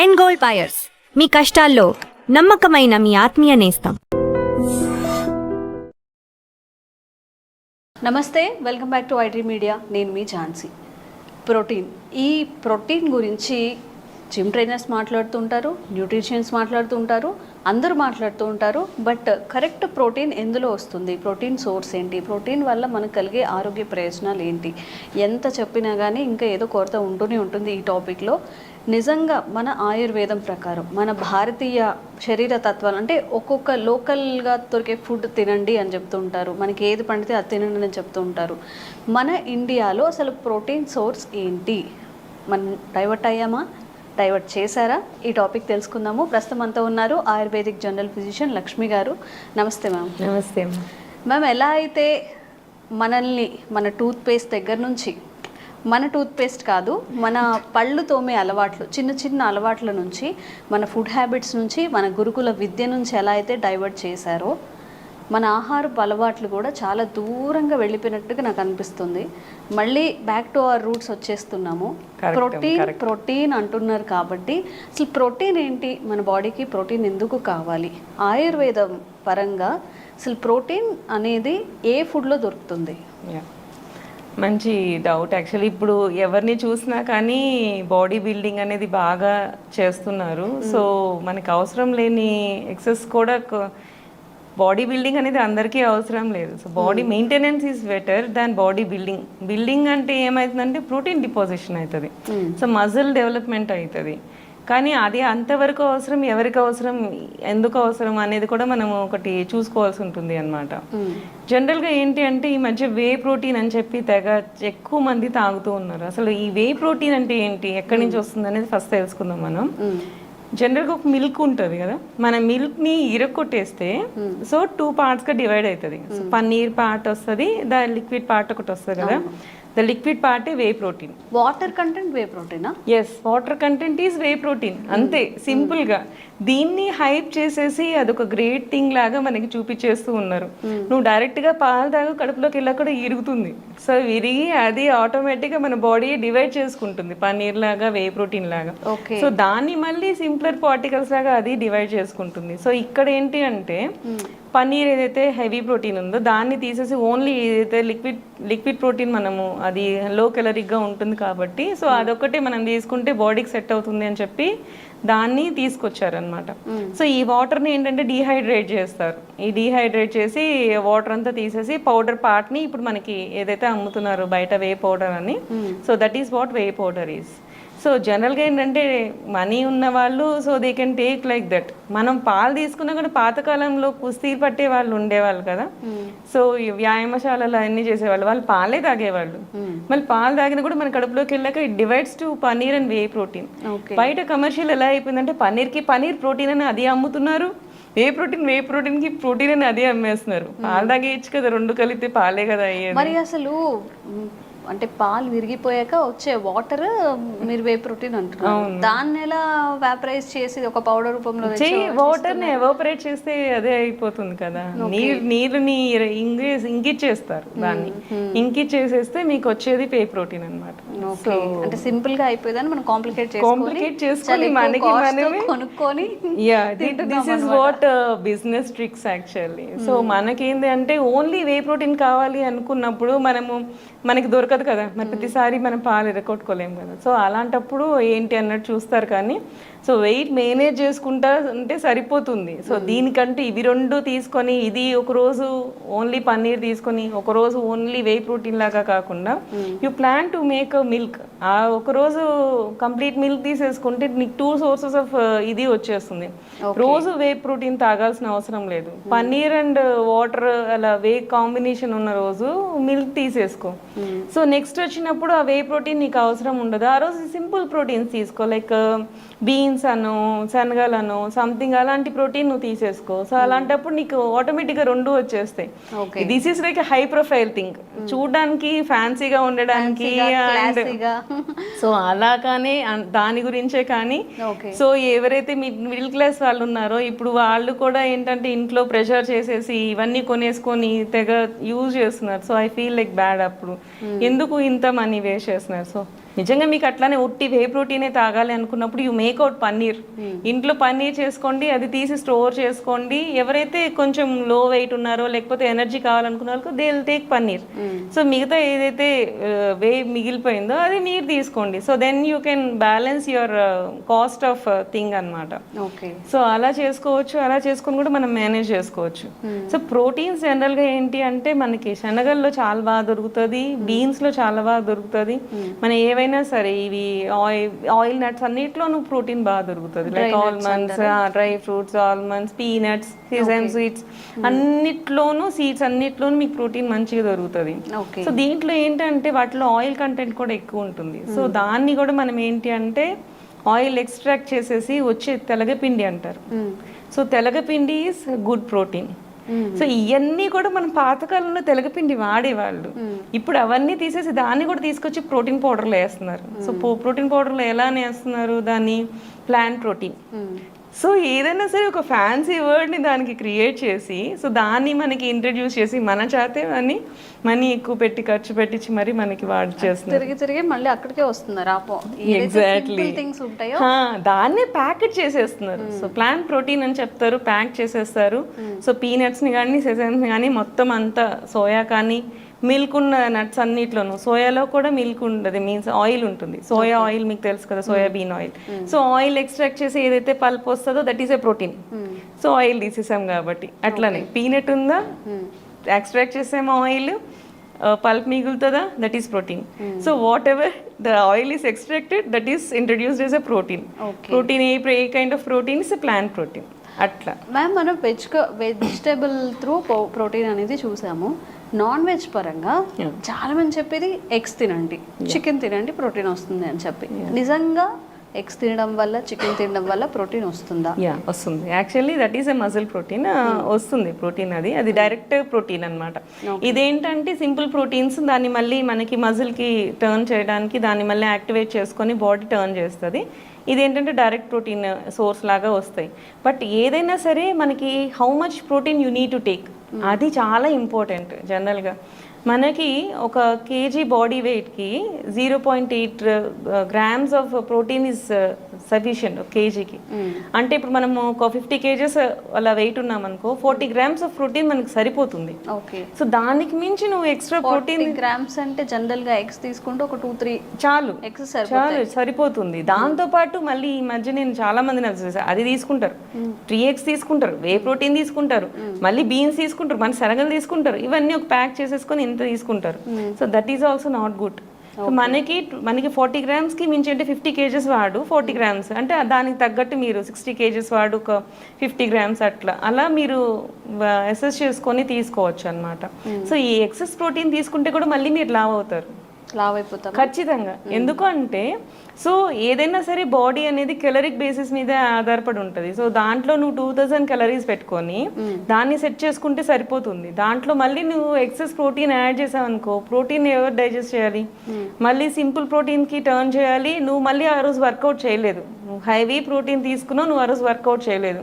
And gold buyers, మీ కష్టాల్లో నమ్మకమైన మీ ఆత్మీయ నేస్తం. నమస్తే, welcome back to iDream media. నేను మీ ఝాన్సీ. ఈ ప్రోటీన్ గురించి జిమ్ ట్రైనర్స్ మాట్లాడుతుంటారు, న్యూట్రిషన్స్ మాట్లాడుతుంటారు, అందరూ మాట్లాడుతూ ఉంటారు. బట్ కరెక్ట్ ప్రోటీన్ ఎందులో వస్తుంది, ప్రోటీన్ సోర్స్ ఏంటి, ప్రోటీన్ వల్ల మనకు కలిగే ఆరోగ్య ప్రయోజనాలు ఏంటి, ఎంత చెప్పినా కానీ ఇంకా ఏదో కొరత ఉంటూనే ఉంటుంది ఈ టాపిక్లో. నిజంగా మన ఆయుర్వేదం ప్రకారం మన భారతీయ శరీర తత్వాలు అంటే ఒక్కొక్క లోకల్గా దొరికే ఫుడ్ తినండి అని చెప్తూ ఉంటారు, మనకి ఏది పండితే అది తినండి అని చెప్తూ ఉంటారు. మన ఇండియాలో అసలు ప్రోటీన్ సోర్స్ ఏంటి, మనం డైవర్ట్ అయ్యామా, డైవర్ట్ చేశారా? ఈ టాపిక్ తెలుసుకుందాము. ప్రస్తుతం అంతా ఉన్నారు ఆయుర్వేదిక్ జనరల్ ఫిజిషియన్ లక్ష్మి గారు. నమస్తే మ్యామ్. నమస్తే మ్యామ్. ఎలా అయితే మనల్ని మన టూత్పేస్ట్ దగ్గర నుంచి, మన టూత్పేస్ట్ కాదు, మన పళ్ళు తోమే అలవాట్లు, చిన్న చిన్న అలవాట్ల నుంచి, మన ఫుడ్ హ్యాబిట్స్ నుంచి, మన గురుకుల విద్య నుంచి ఎలా అయితే డైవర్ట్ చేశారో, మన ఆహారపు అలవాట్లు కూడా చాలా దూరంగా వెళ్ళిపోయినట్టుగా నాకు అనిపిస్తుంది. మళ్ళీ బ్యాక్ టు అవర్ రూట్స్ వచ్చేస్తున్నాము. ప్రోటీన్ అంటున్నారు కాబట్టి అసలు ప్రోటీన్ ఏంటి, మన బాడీకి ప్రోటీన్ ఎందుకు కావాలి, ఆయుర్వేదం పరంగా అసలు ప్రోటీన్ అనేది ఏ ఫుడ్లో దొరుకుతుంది? మంచి డౌట్. యాక్చువల్లీ ఇప్పుడు ఎవరిని చూసినా కానీ బాడీ బిల్డింగ్ అనేది బాగా చేస్తున్నారు. సో మనకి అవసరం లేని ఎక్సెస్ కూడా, బాడీ బిల్డింగ్ అనేది అందరికీ అవసరం లేదు. So body maintenance is better than body building. Building అంటే ఏమవుతుందంటే ప్రోటీన్ డిపాజిషన్ అవుతుంది, సో మజిల్ డెవలప్మెంట్ అవుతుంది. కానీ అది అంతవరకు అవసరం, ఎవరికి అవసరం, ఎందుకు అవసరం అనేది కూడా మనం ఒకటి చూసుకోవాల్సి ఉంటుంది అనమాట. జనరల్గా ఏంటి అంటే ఈ మధ్య వే ప్రోటీన్ అని చెప్పి తెగ ఎక్కువ మంది తాగుతూ ఉన్నారు. అసలు ఈ వే ప్రోటీన్ అంటే ఏంటి, ఎక్కడి నుంచి వస్తుంది అనేది ఫస్ట్ తెలుసుకుందాం మనం. జనరల్గా ఒక మిల్క్ ఉంటుంది కదా, మన మిల్క్ని ఇరక్కొట్టేస్తే సో 2 పార్ట్స్గా డివైడ్ అవుతుంది. సో పన్నీర్ పార్ట్ వస్తుంది, ద లిక్విడ్ పార్ట్ ఒకటి వస్తుంది కదా. The liquid part whey protein. Water content whey ప్రోటీనా? Yes, water content is whey protein, అంతే సింపుల్గా. దీన్ని హైప్ చేసేసి అదొక గ్రేట్ థింగ్ లాగా మనకి చూపించేస్తూ ఉన్నారు. నువ్వు డైరెక్ట్గా పాలు తాగు, కడుపులోకి వెళ్ళా కూడా ఇరుగుతుంది. సో విరిగి అది ఆటోమేటిక్గా మన బాడీ డివైడ్ చేసుకుంటుంది, పన్నీర్ లాగా, వే ప్రోటీన్ లాగా. సో దాన్ని మళ్ళీ సింప్లర్ పార్టికల్స్ లాగా అది డివైడ్ చేసుకుంటుంది. సో ఇక్కడ ఏంటి అంటే పన్నీర్ ఏదైతే హెవీ ప్రోటీన్ ఉందో దాన్ని తీసేసి ఓన్లీ ఏదైతే లిక్విడ్ ప్రోటీన్ మనము, అది లో కెలరిక్గా ఉంటుంది కాబట్టి సో అదొక్కటే మనం తీసుకుంటే బాడీకి సెట్ అవుతుంది అని చెప్పి దాన్ని తీసుకొచ్చారనమాట. సో ఈ వాటర్ని ఏంటంటే డీహైడ్రేట్ చేస్తారు. ఈ డీహైడ్రేట్ చేసి వాటర్ అంతా తీసేసి పౌడర్ పార్ట్ని ఇప్పుడు మనకి ఏదైతే అమ్ముతున్నారు బయట వే పౌడర్ అని, so that is what way powder is. So జనరల్గా ఏంటంటే మనీ ఉన్న వాళ్ళు so they can take like that. మనం పాలు తీసుకున్నా కూడా పాతకాలంలో కుస్తీ పట్టే వాళ్ళు ఉండేవాళ్ళు కదా, సో వ్యాయామశాలలో అన్నీ చేసేవాళ్ళు, వాళ్ళు పాలే తాగేవాళ్ళు. మళ్ళీ పాలు తాగినా కూడా మన కడుపులోకి వెళ్ళాక it divides to paneer and whey protein. బయట కమర్షియల్ ఎలా అయిపోయిందంటే పన్నీర్కి పన్నీర్ ప్రోటీన్ అని అది అమ్ముతున్నారు, వే ప్రోటీన్కి ప్రోటీన్ అని అదే అమ్మేస్తున్నారు. పాలు తాగేయచ్చు కదా, రెండు కలిపితే పాలే కదా అయ్యేది. మరి అసలు అంటే పాలు విరిగిపోయాక వచ్చే వాటర్ మీరు వే ప్రోటీన్ అంటున్నారు, దాన్ని ఎలా వాపరైజ్ చేసి ఒక పౌడర్ రూపంలో వాటర్ని ఎవాపరేట్ చేస్తే అదే అయిపోతుంది కదా. నీరుని ఇంకిచ్చేస్తారు, దాన్ని ఇంకిచ్చేసేస్తే మీకు వచ్చేది వే ప్రోటీన్ అనమాట. అంటే సింపుల్ గా అయిపోయిందని మనం కాంప్లికేట్ చేసుకొని మనకి మనమే కొనుక్కొని, this is what business tricks actually. So మనకేంది అంటే ఓన్లీ వే ప్రోటీన్ కావాలి అనుకున్నప్పుడు మనకి దొరకదు కదా, మరి ప్రతిసారి మనం పాలు ఎరగొట్టుకోలేము కదా. సో అలాంటప్పుడు ఏంటి అన్నట్టు చూస్తారు. కానీ సో వెయిట్ మేనేజ్ చేసుకుంటా అంటే సరిపోతుంది. సో దీనికంటే ఇవి రెండు తీసుకొని, ఇది ఒకరోజు ఓన్లీ పన్నీర్ తీసుకొని ఒకరోజు ఓన్లీ వే ప్రోటీన్ లాగా కాకుండా you plan to make milk, ఆ ఒకరోజు కంప్లీట్ మిల్క్ తీసేసుకుంటే నీకు 2 సోర్సెస్ ఆఫ్ ఇది వచ్చేస్తుంది. రోజు వే ప్రోటీన్ తాగాల్సిన అవసరం లేదు. పన్నీర్ అండ్ వాటర్ అలా వే కాంబినేషన్ ఉన్న రోజు మిల్క్ తీసేసుకో. సో నెక్స్ట్ వచ్చినప్పుడు ఆ వే ప్రోటీన్ నీకు అవసరం ఉండదు. ఆ రోజు సింపుల్ ప్రోటీన్స్ తీసుకో, లైక్ బీన్స్ అను, శనగలను, సంథింగ్ అలాంటి ప్రోటీన్ నువ్వు తీసేసుకో. సో అలాంటప్పుడు నీకు ఆటోమేటిక్గా 2 వచ్చేస్తాయి. This is like high profile thing, చూడడానికి ఫ్యాన్సీగా ఉండడానికి. సో అలాగానే దాని గురించే. కానీ సో ఎవరైతే మిడిల్ క్లాస్ వాళ్ళు ఉన్నారో ఇప్పుడు వాళ్ళు కూడా ఏంటంటే ఇంట్లో ప్రెషర్ చేసేసి ఇవన్నీ కొనేసుకొని తెగ యూజ్ చేస్తున్నారు. So I feel like bad. అప్పుడు ఎందుకు ఇంత మనీ వేస్ట్ చేస్తున్నారు? సో నిజంగా మీకు అట్లానే ఒట్టి వే ప్రోటీనే తాగాలి అనుకున్నప్పుడు యూ మేక్అవుట్ పన్నీర్. ఇంట్లో పన్నీర్ చేసుకోండి, అది తీసి స్టోర్ చేసుకోండి. ఎవరైతే కొంచెం లో వెయిట్ ఉన్నారో లేకపోతే ఎనర్జీ కావాలనుకున్న they will take paneer. So మిగతా ఏదైతే వే మిగిలిపోయిందో అది మీరు తీసుకోండి. So then you can balance your cost of thing అనమాట. ఓకే. సో అలా చేసుకోవచ్చు, అలా చేసుకొని కూడా మనం మేనేజ్ చేసుకోవచ్చు. సో ప్రోటీన్స్ జనరల్గా ఏంటి అంటే మనకి శనగల్లో చాలా బాగా దొరుకుతుంది, బీన్స్లో చాలా బాగా దొరుకుతుంది. మన ఏవైనా సరే ఇవి ఆయిల్ నట్స్ అన్నిట్లోనూ ప్రోటీన్ బాగా దొరుకుతుంది. Like almonds, dry fruits, almonds, peanuts, season sweets అన్నిట్లోనూ, సీడ్స్ అన్నిట్లోనూ మీకు ప్రోటీన్ మంచిగా దొరుకుతుంది. సో దీంట్లో ఏంటంటే వాటిలో ఆయిల్ కంటెంట్ కూడా ఎక్కువ ఉంటుంది. సో దాన్ని కూడా మనం ఏంటి అంటే ఆయిల్ ఎక్స్ట్రాక్ట్ చేసేసి వచ్చే తెలగపిండి అంటారు. సో తెలగపిండి ఈజ్ గుడ్ ప్రోటీన్. సో ఇవన్నీ కూడా మనం పాతకాలంలో తెలగపిండి వాడేవాళ్ళు. ఇప్పుడు అవన్నీ తీసేసి దాన్ని కూడా తీసుకొచ్చి ప్రోటీన్ పౌడర్లో వేస్తున్నారు. సో ప్రోటీన్ పౌడర్లో ఎలా వేస్తున్నారు దాన్ని? Plant protein. సో ఏదైనా సరే ఒక ఫ్యాన్సీ వర్డ్ని దానికి క్రియేట్ చేసి, సో దాన్ని మనకి ఇంట్రడ్యూస్ చేసి మన చేతే అని మనీ ఎక్కువ పెట్టి ఖర్చు పెట్టించి మరి మనకి వాడు చేస్తున్నారు. తిరిగి మళ్ళీ అక్కడికే వస్తున్నారు. ఎగ్జాక్ట్లీ థింగ్స్ ఉంటాయో దాన్నే ప్యాకెట్ చేసేస్తున్నారు. సో ప్లాంట్ ప్రోటీన్ అని చెప్తారు, ప్యాక్ చేసేస్తారు. సో పీనట్స్ని కానీ సెసన్స్ని కానీ మొత్తం అంతా, సోయా కానీ మిల్క్ ఉన్న నట్స్ అన్నిట్లోనూ, సోయాలో కూడా మిల్క్ ఉండదు, మీన్స్ ఆయిల్ ఉంటుంది. సోయా ఆయిల్ మీకు తెలుసు కదా, soybean oil. So oil extract చేసి ఏదైతే పల్ప్ వస్తుందో that is a protein. So oil తీసేసాం కాబట్టి అట్లానే పీనట్ ఉందా, ఎక్స్ట్రాక్ట్ చేసాము ఆయిల్, పల్ప్ మిగులుతుందా, that is protein. So whatever the oil is extracted that is introduced as a protein. Protein a kind of protein is a plant protein. అట్లా ma'am మనం vegetable through protein అనేది చూసాము. Non veg పరంగా చాలా మంది చెప్పేది eggs తినండి, chicken తినండి, ప్రోటీన్ వస్తుంది అని చెప్పి. నిజంగా ఎగ్స్ తినడం వల్ల, చికెన్ తినడం వల్ల ప్రోటీన్ వస్తుందా? యా వస్తుంది. Actually that is a muscle protein. వస్తుంది ప్రోటీన్, అది డైరెక్ట్ ప్రోటీన్ అనమాట. ఇదేంటంటే సింపుల్ ప్రోటీన్స్, దాన్ని మళ్ళీ మనకి మజిల్కి టర్న్ చేయడానికి దాన్ని మళ్ళీ యాక్టివేట్ చేసుకొని బాడీ టర్న్ చేస్తుంది. ఇదేంటంటే డైరెక్ట్ ప్రోటీన్ సోర్స్ లాగా వస్తాయి. బట్ ఏదైనా సరే మనకి how much protein you need to take, అది చాలా ఇంపార్టెంట్. జనరల్గా మనకి ఒక కేజీ బాడీ వెయిట్కి 0.8 grams of protein is sufficient కేజీకి. అంటే ఇప్పుడు మనము ఒక 50 kgs అలా వెయిట్ ఉన్నాం అనుకో, 40 grams ఆఫ్ ప్రోటీన్ మనకి సరిపోతుంది. ఓకే. సో దానికి మించి నువ్వు ఎక్స్ట్రా ప్రోటీన్ గ్రామ్స్ అంటే జనరల్గా ఎగ్స్ తీసుకుంటే ఒక 2-3 చాలు, ఎగ్స్ చాలు సరిపోతుంది. దాంతో పాటు మళ్ళీ ఈ మధ్య నేను చాలా మందిని అది తీసుకుంటారు, 3 eggs తీసుకుంటారు, వే ప్రోటీన్ తీసుకుంటారు, మళ్ళీ బీన్స్ తీసుకుంటారు, మన శనగలు తీసుకుంటారు, ఇవన్నీ ఒక ప్యాక్ చేసేసుకొని ఇంత తీసుకుంటారు. So that is also not good. So మనకి 40 grams మించి అంటే 50 kgs వాడు 40 grams అంటే దానికి తగ్గట్టు మీరు 60 kgs వాడు ఒక 50 grams అలా మీరు అసెస్ చేసుకొని తీసుకోవచ్చు అనమాట. సో ఈ ఎక్సెస్ ప్రోటీన్ తీసుకుంటే కూడా మళ్ళీ మీరు లావ్ అవుతారు, లావ్ అయిపోతారు ఖచ్చితంగా. ఎందుకు అంటే సో ఏదైనా సరే బాడీ అనేది కెలరిక్ బేసిస్ మీద ఆధారపడి ఉంటుంది. సో దాంట్లో నువ్వు 2000 calories పెట్టుకొని దాన్ని సెట్ చేసుకుంటే సరిపోతుంది. దాంట్లో మళ్ళీ నువ్వు ఎక్సెస్ ప్రోటీన్ యాడ్ చేసావు అనుకో, ప్రోటీన్ ఎవరు డైజెస్ట్ చేయాలి? మళ్ళీ సింపుల్ ప్రోటీన్కి టర్న్ చేయాలి. నువ్వు మళ్ళీ ఆ రోజు వర్కౌట్ చేయలేదు, నువ్వు హైవీ ప్రోటీన్ తీసుకున్నావు, నువ్వు ఆ రోజు వర్కౌట్ చేయలేదు.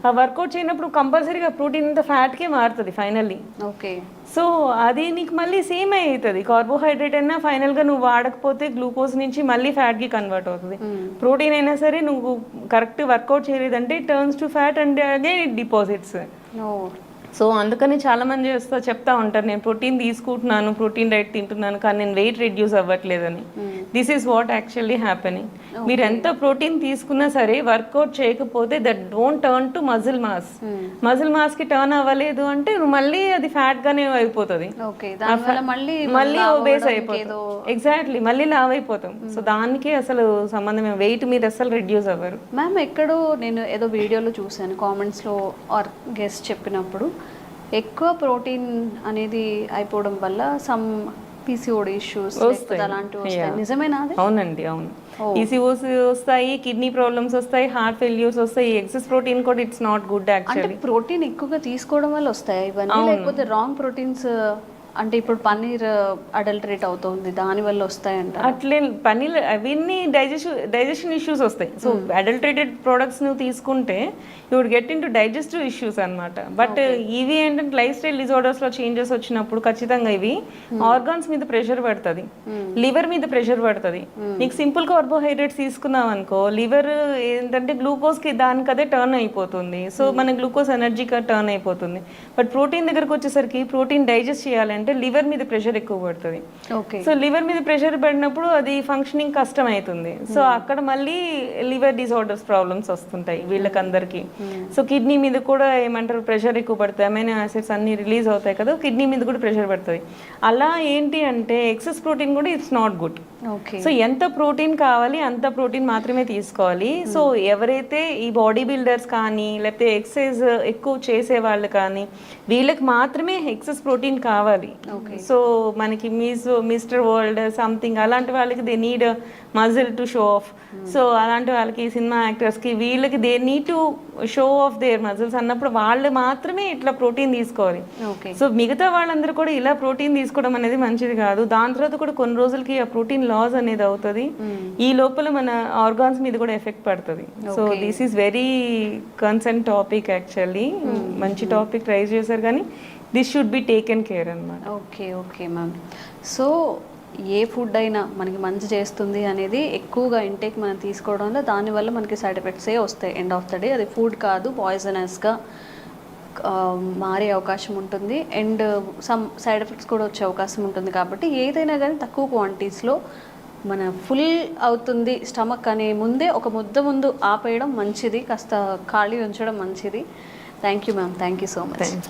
ఆ వర్కౌట్ చేయనప్పుడు కంపల్సరీగా ప్రోటీన్ అంతా ఫ్యాట్కే మారుతుంది ఫైనల్లీ. ఓకే. సో అది నీకు మళ్ళీ సేమ్ అవుతుంది. కార్బోహైడ్రేట్ అయినా ఫైనల్గా నువ్వు వాడకపోతే గ్లూకోజ్ నుంచి మళ్ళీ ఫ్యాట్కి కన్వర్ట్ అవుతుంది. ప్రోటీన్ అయినా సరే నువ్వు కరెక్ట్ వర్కౌట్ చేయలేదంటే turns to fat and again it deposits. So అందుకని చాలా మంది చెప్తా ఉంటారు, నేను ప్రోటీన్ తీసుకుంటున్నాను, ప్రోటీన్ డైట్ తింటున్నాను, కానీ నేను వెయిట్ రిడ్యూస్ అవ్వట్లేదని. This is what actually happening. మీరు ఎంత ప్రోటీన్ తీసుకున్నా సరే వర్కౌట్ చేయకపోతే that don't turn to muscle mass. Muscle mass కి టర్న్ అవ్వలేదు అంటే మళ్ళీ అది ఫ్యాట్ గానే అయిపోతుంది, మళ్ళీ ఒబేస్ అయిపోతుంది. ఎగ్జాక్ట్లీ, మళ్ళీ లావ్ అయిపోతాం. సో దానికి అసలు సంబంధం, వెయిట్ మీరు అసలు రిడ్యూస్ అవ్వరు. మ్యామ్ ఎక్కడో నేను ఏదో వీడియోలో చూసాను, కామెంట్స్లో ఆర్ గెస్ట్ చెప్పినప్పుడు ఎక్కువ ప్రోటీన్ అనేది అయిపోవడం వల్ల సమ్ పీసీఓడి ఇష్యూస్ అలాంటివి వస్తాయి, నిజమేనా? అవునండి, అవును. పీసీఓస్ వస్తాయి, కిడ్నీ ప్రాబ్లమ్స్ వస్తాయి, హార్ట్ ఫెయిల్యూర్స్ వస్తాయి. ఎక్సెస్ ప్రోటీన్ కూడా it's not good actually. Protein ఎక్కువగా తీసుకోవడం వల్ల వస్తాయి ఇవన్నీ, లేకపోతే రాంగ్ ప్రోటీన్స్ అంటే ఇప్పుడు పన్నీర్ అడల్టరేట్ అవుతుంది, దానివల్ల వస్తాయంట. అట్లే పన్నీర్ అవన్నీ డైజెషన్ ఇష్యూస్ వస్తాయి. సో అడల్టరేటెడ్ ప్రోడక్ట్స్ నువ్వు తీసుకుంటే you would get into digestive issues అనమాట. బట్ ఇవి ఏంటంటే లైఫ్ స్టైల్ డిజార్డర్స్లో చేంజెస్ వచ్చినప్పుడు ఖచ్చితంగా ఇవి ఆర్గాన్స్ మీద ప్రెషర్ పడుతుంది, లివర్ మీద ప్రెషర్ పడుతుంది. నీకు సింపుల్ కార్బోహైడ్రేట్స్ తీసుకున్నావు అనుకో, లివర్ ఏంటంటే గ్లూకోజ్కి దానికి అదే టర్న్ అయిపోతుంది. సో మన గ్లూకోజ్ ఎనర్జీగా టర్న్ అయిపోతుంది. బట్ ప్రోటీన్ దగ్గరకు వచ్చేసరికి ప్రోటీన్ డైజెస్ట్ చేయాలంటే లివర్ మీద ప్రెషర్ ఎక్కువ పడుతుంది. సో లివర్ మీద ప్రెషర్ పడినప్పుడు అది ఫంక్షనింగ్ కష్టం అవుతుంది. సో అక్కడ మళ్ళీ లివర్ డిజార్డర్స్ ప్రాబ్లమ్స్ వస్తుంటాయి వీళ్ళకందరికీ. సో కిడ్నీ మీద కూడా ఏమంటారు ప్రెషర్ ఎక్కువ పడుతుంది, అమైనో యాసిడ్స్ అన్ని రిలీజ్ అవుతాయి కదా, కిడ్నీ మీద కూడా ప్రెషర్ పడుతుంది. అలా ఏంటి అంటే ఎక్సెస్ ప్రోటీన్ కూడా ఇట్స్ నాట్ గుడ్. సో ఎంత ప్రోటీన్ కావాలి అంత ప్రోటీన్ మాత్రమే తీసుకోవాలి. సో ఎవరైతే ఈ బాడీ బిల్డర్స్ కానీ లేకపోతే ఎక్సర్సైజ్ ఎక్కువ చేసే వాళ్ళు కానీ వీళ్ళకి మాత్రమే ఎక్సెస్ ప్రోటీన్ కావాలి. సో మనకి మిస్టర్ వరల్డ్ సంథింగ్ అలాంటి వాళ్ళకి they need muscle to show off. So అలాంటి వాళ్ళకి సినిమా యాక్టర్స్కి వీళ్ళకి they need to show of their muscles అన్నప్పుడు వాళ్ళు మాత్రమే ఇట్లా ప్రోటీన్ తీసుకోవాలి. సో మిగతా వాళ్ళందరూ కూడా ఇలా ప్రోటీన్ తీసుకోవడం అనేది మంచిది కాదు. దాని తర్వాత కూడా కొన్ని రోజులకి ఆ ప్రోటీన్ లాస్ అనేది అవుతుంది. ఈ లోపల మన ఆర్గాన్స్ మీద కూడా ఎఫెక్ట్ పడుతుంది. So this is very concern topic actually. మంచి టాపిక్ ట్రై చేశారు కానీ this should be taken care అన్నమాట. Okay ma'am. సో ఏ ఫుడ్ అయినా మనకి మంచి చేస్తుంది అనేది ఎక్కువగా ఇంటేక్ మనం తీసుకోవడం వల్ల దానివల్ల మనకి సైడ్ ఎఫెక్ట్సే వస్తాయి. ఎండ్ ఆఫ్ ద డే అది ఫుడ్ కాదు, పాయిజనస్గా మారే అవకాశం ఉంటుంది. అండ్ సమ్ సైడ్ ఎఫెక్ట్స్ కూడా వచ్చే అవకాశం ఉంటుంది. కాబట్టి ఏదైనా కానీ తక్కువ క్వాంటిటీస్లో మన ఫుల్ అవుతుంది స్టమక్ అనే ముందే ఒక ముద్ద ముందు ఆపేయడం మంచిది, కాస్త ఖాళీ ఉంచడం మంచిది. Thank you ma'am, thank you so much.